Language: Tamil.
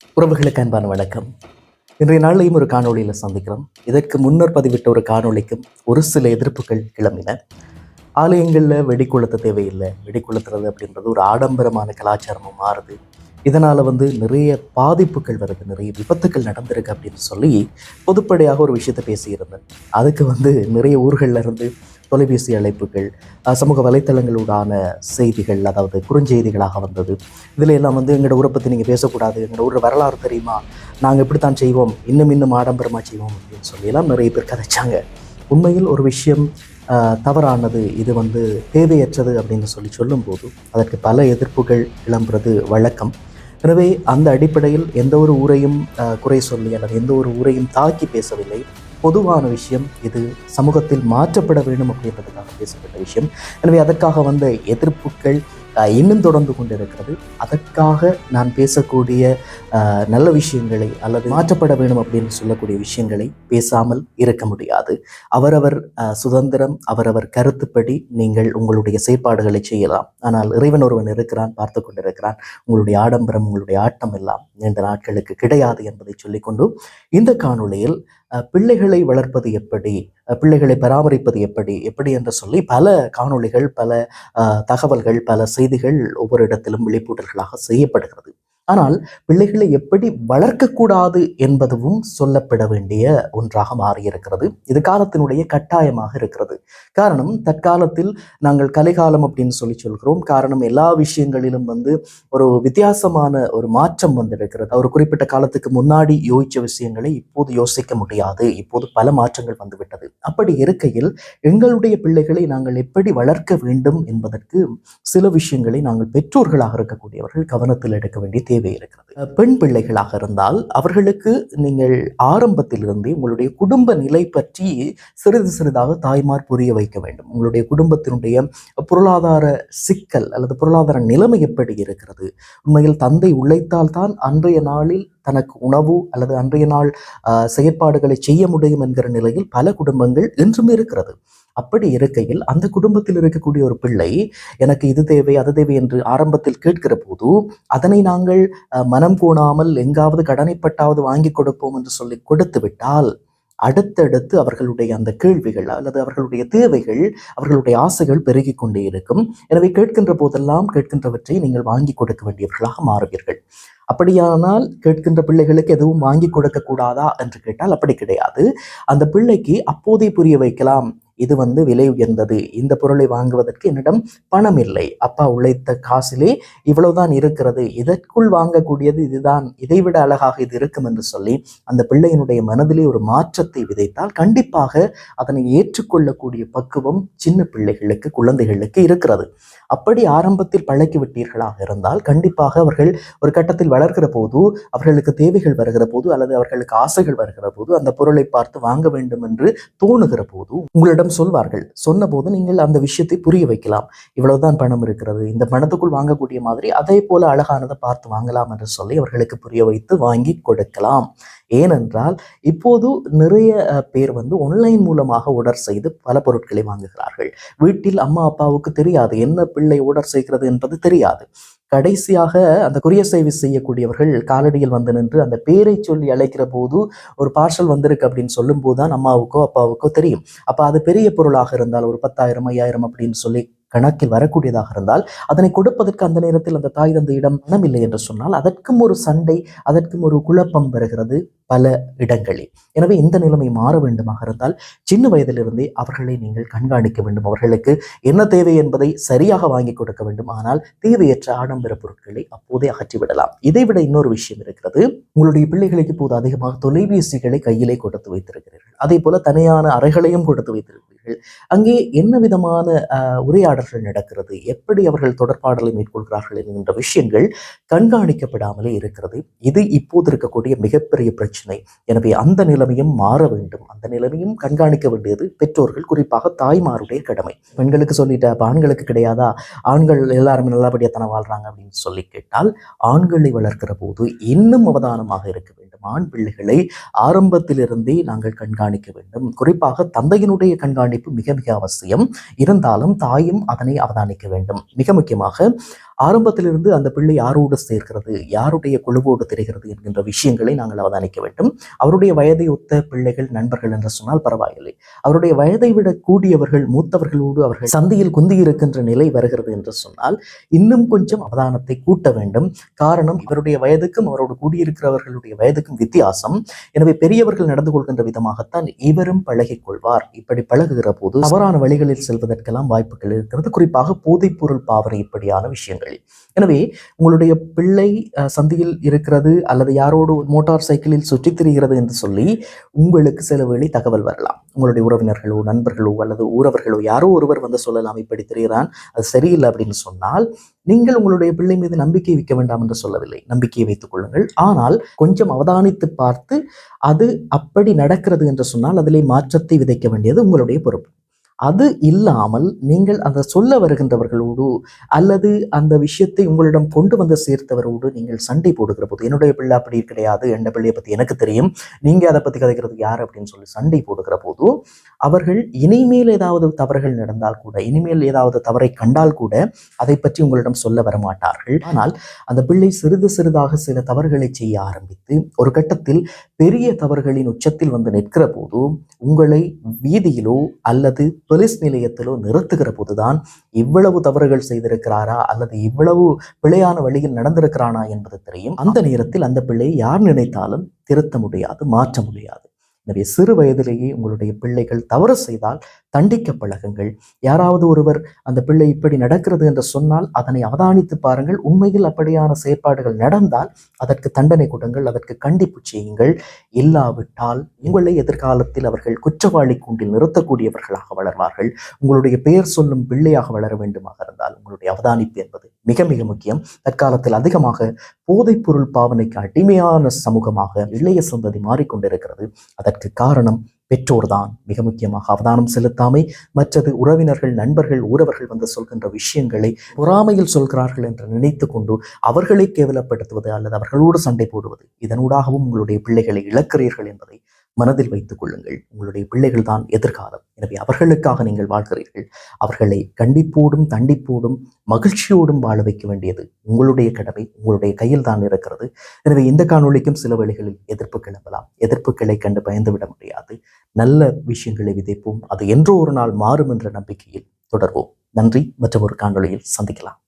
உறவுகளுக்கு அன்பான வணக்கம். இன்றைய நாளையும் ஒரு காணொளியில் சந்திக்கிறோம். இதற்கு முன்னர் பதிவிட்ட ஒரு காணொளிக்கும் ஒரு சில எதிர்ப்புகள் கிளம்பின. ஆலயங்களில் வெடி கொளுத்த தேவையில்லை, வெடி கொளுத்துறது அப்படின்றது ஒரு ஆடம்பரமான கலாச்சாரமாக மாறுது. இதனால் நிறைய பாதிப்புகள் வருது, நிறைய விபத்துக்கள் நடந்திருக்கு அப்படின்னு சொல்லி பொதுப்படையாக ஒரு விஷயத்தை பேசியிருந்தேன். அதுக்கு நிறைய ஊர்களில் இருந்து தொலைபேசி அழைப்புகள், சமூக வலைத்தளங்களோடான செய்திகள், அதாவது குறுஞ்செய்திகளாக வந்தது. இதில் எல்லாம் எங்களோட ஊரை பற்றி நீங்கள் பேசக்கூடாது, எங்களோட ஊர் வரலாறு தெரியுமா, நாங்கள் இப்படித்தான் செய்வோம், இன்னும் ஆடம்பரமாக செய்வோம் அப்படின்னு சொல்லியெல்லாம் நிறைய பேர் கதைச்சாங்க. உண்மையில் ஒரு விஷயம் தவறானது, இது தேவையற்றது அப்படின்னு சொல்லும்போது அதற்கு பல எதிர்ப்புகள் கிளம்புறது வழக்கம். எனவே அந்த அடிப்படையில் எந்த ஒரு ஊரையும் குறை சொல்லி அல்லது எந்த ஒரு ஊரையும் தாக்கி பேசவில்லை. பொதுவான விஷயம், இது சமூகத்தில் மாற்றப்பட வேண்டும் அப்படின்றதுக்காக பேசப்பட்ட விஷயம். எனவே அதற்காக வந்த எதிர்ப்புகள் இன்னும் தொடர்ந்து கொண்டிருக்கிறது. அதற்காக நான் பேசக்கூடிய நல்ல விஷயங்களை அல்லது மாற்றப்பட வேண்டும் அப்படின்னு சொல்லக்கூடிய விஷயங்களை பேசாமல் இருக்க முடியாது. அவரவர் சுதந்திரம், அவரவர் கருத்துப்படி நீங்கள் உங்களுடைய செயற்பாடுகளை செய்யலாம். ஆனால் இறைவன் ஒருவன் இருக்கிறான், பார்த்து கொண்டிருக்கிறான். உங்களுடைய ஆடம்பரம், உங்களுடைய ஆட்டம் எல்லாம் நீண்ட நாட்களுக்கு கிடையாது என்பதை சொல்லிக்கொண்டு இந்த காணொளியில் பிள்ளைகளை வளர்ப்பது எப்படி, பிள்ளைகளை பராமரிப்பது எப்படி என்று சொல்லி பல காணொளிகள், பல தகவல்கள், பல செய்திகள் ஒவ்வொரு இடத்திலும் விழிப்பூட்டல்களாக செய்யப்படுகிறது. ஆனால் பிள்ளைகளை எப்படி வளர்க்கக்கூடாது என்பதும் சொல்லப்பட வேண்டிய ஒன்றாக மாறியிருக்கிறது. இது காலத்தினுடைய கட்டாயமாக இருக்கிறது. காரணம், தற்காலத்தில் நாங்கள் கலைகாலம் அப்படின்னு சொல்கிறோம். காரணம், எல்லா விஷயங்களிலும் ஒரு வித்தியாசமான ஒரு மாற்றம் வந்திருக்கிறது. ஒரு குறிப்பிட்ட காலத்துக்கு முன்னாடி யோசிச்ச விஷயங்களை இப்போது யோசிக்க முடியாது. இப்போது பல மாற்றங்கள் வந்துவிட்டது. அப்படி இருக்கையில் எங்களுடைய பிள்ளைகளை நாங்கள் எப்படி வளர்க்க வேண்டும் என்பதற்கு சில விஷயங்களை நாங்கள் பெற்றோர்களாக இருக்கக்கூடியவர்கள் கவனத்தில் எடுக்க வேண்டிய தேவை இருக்கிறது. பெண் பிள்ளைகளாக இருந்தால் அவர்களுக்கு நீங்கள் ஆரம்பத்திலிருந்தே உங்களுடைய குடும்ப நிலை பற்றி சிறிது சிறிதாக தாய்மார் புரிய வைக்க வேண்டும். உங்களுடைய குடும்பத்தினுடைய பொருளாதார சிக்கல் அல்லது பொருளாதார நிலைமை எப்படி இருக்கிறது, உண்மையில் தந்தை உழைத்தால் தான் அன்றைய நாளில் தனக்கு உணவு அல்லது அன்றைய நாள் செயற்பாடுகளை செய்ய முடியும் என்கிற நிலையில் பல குடும்பங்கள் இன்றும் இருக்கிறது. அப்படி இருக்கையில் அந்த குடும்பத்தில் இருக்கக்கூடிய ஒரு பிள்ளை எனக்கு இது தேவை அது தேவை என்று ஆரம்பத்தில் கேட்கிற போது அதனை நாங்கள் மனம் கோணாமல் எங்காவது கடனைப்பட்டாவது வாங்கி கொடுப்போம் என்று சொல்லி கொடுத்து விட்டால் அடுத்தடுத்து அவர்களுடைய அந்த கேள்விகள் அல்லது அவர்களுடைய தேவைகள், அவர்களுடைய ஆசைகள் பெருகி கொண்டே இருக்கும். எனவே கேட்கின்ற போதெல்லாம் கேட்கின்றவற்றை நீங்கள் வாங்கி கொடுக்க வேண்டியவர்களாக மாறுவீர்கள். அப்படியானால் கேட்கின்ற பிள்ளைகளுக்கு எதுவும் வாங்கி கொடுக்க கூடாதா என்று கேட்டால் அப்படி கிடையாது. அந்த பிள்ளைக்கு அப்போதே புரிய வைக்கலாம், இது விலை உயர்ந்தது, இந்த பொருளை வாங்குவதற்கு என்னிடம் பணம் இல்லை, அப்பா உழைத்த காசிலே இவ்வளவுதான் இருக்கிறது, இதற்குள் வாங்கக்கூடியது இதுதான், இதைவிட அழகாக இது இருக்கும் என்று சொல்லி அந்த பிள்ளையினுடைய மனதிலே ஒரு மாற்றத்தை விதைத்தால் கண்டிப்பாக அதனை ஏற்றுக்கொள்ளக்கூடிய பக்குவம் சின்ன பிள்ளைகளுக்கு, குழந்தைகளுக்கு இருக்கிறது. அப்படி ஆரம்பத்தில் பழக்கி விட்டீர்களாக இருந்தால் கண்டிப்பாக அவர்கள் ஒரு கட்டத்தில் வளர்கிற போது, அவர்களுக்கு தேவைகள் வருகிற போது அல்லது அவர்களுக்கு ஆசைகள் வருகிற போது, அந்த பொருளை பார்த்து வாங்க வேண்டும் என்று தோணுகிற போது உங்களிடம் சொல்வார்கள். சொன்ன போது நீங்கள் அந்த விஷயத்தை புரிய வைக்கலாம். இவ்வளவுதான் பணம் இருக்கிறது, இந்த பணத்துக்குள் வாங்கக்கூடிய மாதிரி அதே போல அழகானதை பார்த்து வாங்கலாம் என்று சொல்லி அவர்களுக்கு புரிய வைத்து வாங்கி கொடுக்கலாம். ஏனென்றால் இப்போது நிறைய பேர் ஆன்லைன் மூலமாக ஆர்டர் செய்து பல பொருட்களை வாங்குகிறார்கள். வீட்டில் அம்மா அப்பாவுக்கு தெரியாது என்ன பிள்ளை ஆர்டர் செய்கிறது என்பது தெரியாது. கடைசியாக அந்த கொரியர் சர்வீஸ் செய்யக்கூடியவர்கள் காலடியில் நின்று அந்த பேரை சொல்லி அழைக்கிற போது ஒரு பார்சல் வந்திருக்கு அப்படின்னு சொல்லும் போதுதான் அம்மாவுக்கோ அப்பாவுக்கோ தெரியும். அப்ப அது பெரிய பொருளாக இருந்தால் ஒரு 10,000 5,000 அப்படின்னு சொல்லி கணக்கில் வரக்கூடியதாக இருந்தால் அதனை கொடுப்பதற்கு அந்த நேரத்தில் அந்த தாய் தந்தையிடம் பணம் இல்லை என்று சொன்னால் அதற்கும் ஒரு சண்டை, அதற்கும் ஒரு குழப்பம் வருகிறது பல இடங்களில். எனவே இந்த நிலைமை மாற வேண்டுமாக இருந்தால் சின்ன வயதிலிருந்தே அவர்களை நீங்கள் கண்காணிக்க வேண்டும். அவர்களுக்கு என்ன தேவை என்பதை சரியாக வாங்கி கொடுக்க வேண்டும். ஆனால் தேவையற்ற ஆடம்பர பொருட்களை அப்போதே அகற்றிவிடலாம். இதைவிட இன்னொரு விஷயம் இருக்கிறது. உங்களுடைய பிள்ளைகளுக்கு இப்போது அதிகமாக தொலைபேசிகளை கையிலே கொடுத்து வைத்திருக்கிறீர்கள். அதே போல தனியான அறைகளையும் கொடுத்து வைத்திருக்கிறீர்கள். அங்கே என்ன விதமான உரையாடல்கள் நடக்கிறது, எப்படி அவர்கள் தொடர்பாடலை மேற்கொள்கிறார்கள் என்கின்ற விஷயங்கள் கண்காணிக்கப்படாமலே இருக்கிறது. இது இப்போது இருக்கக்கூடிய மிகப்பெரிய பிரச்சனை. எனவே அந்த நிலைமையும் மாற வேண்டும். அந்த நிலைமையும் கண்காணிக்க வேண்டியது பெற்றோர்கள், குறிப்பாக தாய்மாருடைய கடமை. பெண்களுக்கு சொல்லிட்ட ஆண்களுக்கு கிடையாதா, ஆண்கள் எல்லாருமே நல்லபடியாத்தான வாழ்றாங்க அப்படின்னு சொல்லி கேட்டால் ஆண்களை வளர்க்கிற போது இன்னும் அவதானமாக இருக்க வேண்டும். ஆண் பிள்ளைகளை ஆரம்பத்திலிருந்தே நாங்கள் கண்காணிக்க வேண்டும். குறிப்பாக தந்தையினுடைய கண்காணிப்பு மிக மிக அவசியம். இருந்தாலும் தாயும் அதனை அவதானிக்க வேண்டும். மிக முக்கியமாக ஆரம்பத்திலிருந்து அந்த பிள்ளை யாரோடு சேர்க்கிறது, யாருடைய குழுவோடு தெரிகிறது என்கின்ற விஷயங்களை நாங்கள் அவதானிக்க வேண்டும். அவருடைய வயதை ஒத்த பிள்ளைகள் நண்பர்கள் என்று சொன்னால் பரவாயில்லை. அவருடைய வயதை விட கூடியவர்கள் மூத்தவர்களோடு அவர்கள் சந்தியில் குந்தி இருக்கின்ற நிலை வருகிறது என்று சொன்னால் இன்னும் கொஞ்சம் அவதானத்தை கூட்ட வேண்டும். காரணம், இவருடைய வயதுக்கும் அவரோடு கூடியிருக்கிறவர்களுடைய வயதுக்கும் வித்தியாசம். எனவே பெரியவர்கள் நடந்து கொள்கின்ற விதமாகத்தான் இவரும் பழகிக் கொள்வார். இப்படி பழகுகிற போது தவறான வழிகளில் செல்வதற்கெல்லாம் வாய்ப்புகள் இருக்கிறது, குறிப்பாக போதைப்பொருள் பாவனை இப்படியான விஷயங்கள். எனவே உங்களுடைய பிள்ளை சந்தியில் இருக்கிறது அல்லது யாரோடு மோட்டார் சைக்கிளில் சுற்றித் திரிகிறது என்று சொல்லி உங்களுக்கு சில வேளை தகவல் வரலாம். உங்களுடைய உறவினர்களோ நண்பர்களோ அல்லது ஊரவர்களோ யாரோ ஒருவர் வந்து சொல்லலாம், இப்படி திரிகிறான், அது சரியில்லை அப்படின்னு சொன்னால் நீங்கள் உங்களுடைய பிள்ளை மீது நம்பிக்கை வைக்க வேண்டாம் என்று சொல்லவில்லை. நம்பிக்கையை வைத்துக் கொள்ளுங்கள். ஆனால் கொஞ்சம் அவதானித்து பார்த்து அது அப்படி நடக்கிறது என்று சொன்னால் அதிலே மாற்றத்தை விதைக்க வேண்டியது உங்களுடைய பொறுப்பு. அது இல்லாமல் நீங்கள் அந்த சொல்ல வருகின்றவர்களோடு அல்லது அந்த விஷயத்தை உங்களிடம் கொண்டு வந்து சேர்த்தவரோடு நீங்கள் சண்டை போடுகிற போது, என்னுடைய பிள்ளை அப்படி கிடையாது, என் பிள்ளையை பற்றி எனக்கு தெரியும், நீங்கள் அதை பற்றி கதைக்கிறது யார் அப்படின்னு சொல்லி சண்டை போடுகிற போது அவர்கள் இனிமேல் ஏதாவது தவறுகள் நடந்தால் கூட, இனிமேல் ஏதாவது தவறை கண்டால் கூட அதை பற்றி உங்களிடம் சொல்ல வரமாட்டார்கள். ஆனால் அந்த பிள்ளை சிறிது சிறிதாக சில தவறுகளை செய்ய ஆரம்பித்து ஒரு கட்டத்தில் பெரிய தவறுகளின் உச்சத்தில் வந்து நிற்கிற போது உங்களை வீதியிலோ அல்லது போலீஸ் நிலையத்திலோ நிறுத்துகிற போதுதான் இவ்வளவு தவறுகள் செய்திருக்கிறாரா அல்லது இவ்வளவு பிழையான வழியில் நடந்திருக்கிறானா என்பது தெரியும். அந்த நேரத்தில் அந்த பிள்ளையை யார் நினைத்தாலும் திருத்த முடியாது, மாற்ற முடியாது. எனவே சிறு வயதிலேயே உங்களுடைய பிள்ளைகள் தவறு செய்தால் தண்டிக்க பழகுங்கள். யாராவது ஒருவர் அந்த பிள்ளை இப்படி நடக்கிறது என்று சொன்னால் அதனை அவதானித்து பாருங்கள். உண்மையில் அப்படியான செயற்பாடுகள் நடந்தால் அதற்கு தண்டனை கொடுங்கள், அதற்கு கண்டிப்பு செய்யுங்கள். இல்லாவிட்டால் உங்களை எதிர்காலத்தில் அவர்கள் குற்றவாளி கூண்டில் நிறுத்தக்கூடியவர்களாக வளர்வார்கள். உங்களுடைய பெயர் சொல்லும் பிள்ளையாக வளர வேண்டுமாக இருந்தால் உங்களுடைய அவதானிப்பு என்பது மிக மிக முக்கியம். தற்காலத்தில் அதிகமாக போதைப்பொருள் பாவனைக்கு அடிமையான சமூகமாக இளைய சந்ததி மாறிக்கொண்டிருக்கிறது. அதற்கு காரணம் பெற்றோர்தான். மிக முக்கியமாக அவதானம் செலுத்தாமை, மற்றது உறவினர்கள் நண்பர்கள் ஊரவர்கள் வந்து சொல்கின்ற விஷயங்களை பொறாமையில் சொல்கிறார்கள் என்று நினைத்து கொண்டு அவர்களை கேவலப்படுத்துவது அல்லது அவர்களோடு சண்டை போடுவது, இதனூடாகவும் உங்களுடைய பிள்ளைகளை இழக்கிறீர்கள் என்பதை மனதில் வைத்துக் கொள்ளுங்கள். உங்களுடைய பிள்ளைகள் தான் எதிர்காலம். எனவே அவர்களுக்காக நீங்கள் வாழ்கிறீர்கள். அவர்களை கண்டிப்போடும் தண்டிப்போடும் மகிழ்ச்சியோடும் வாழ வைக்க வேண்டியது உங்களுடைய கடமை, உங்களுடைய கையில் தான் இருக்கிறது. எனவே இந்த காணொளிக்கும் சில வழிகளில் எதிர்ப்பு கிளம்பலாம். எதிர்ப்புகளை கண்டு பயந்துவிட முடியாது. நல்ல விஷயங்களை விதைப்போம். அது என்றோ ஒரு நாள் மாறும் என்ற நம்பிக்கையில் தொடர்வோம். நன்றி. மற்றும் ஒரு காணொளியில் சந்திக்கலாம்.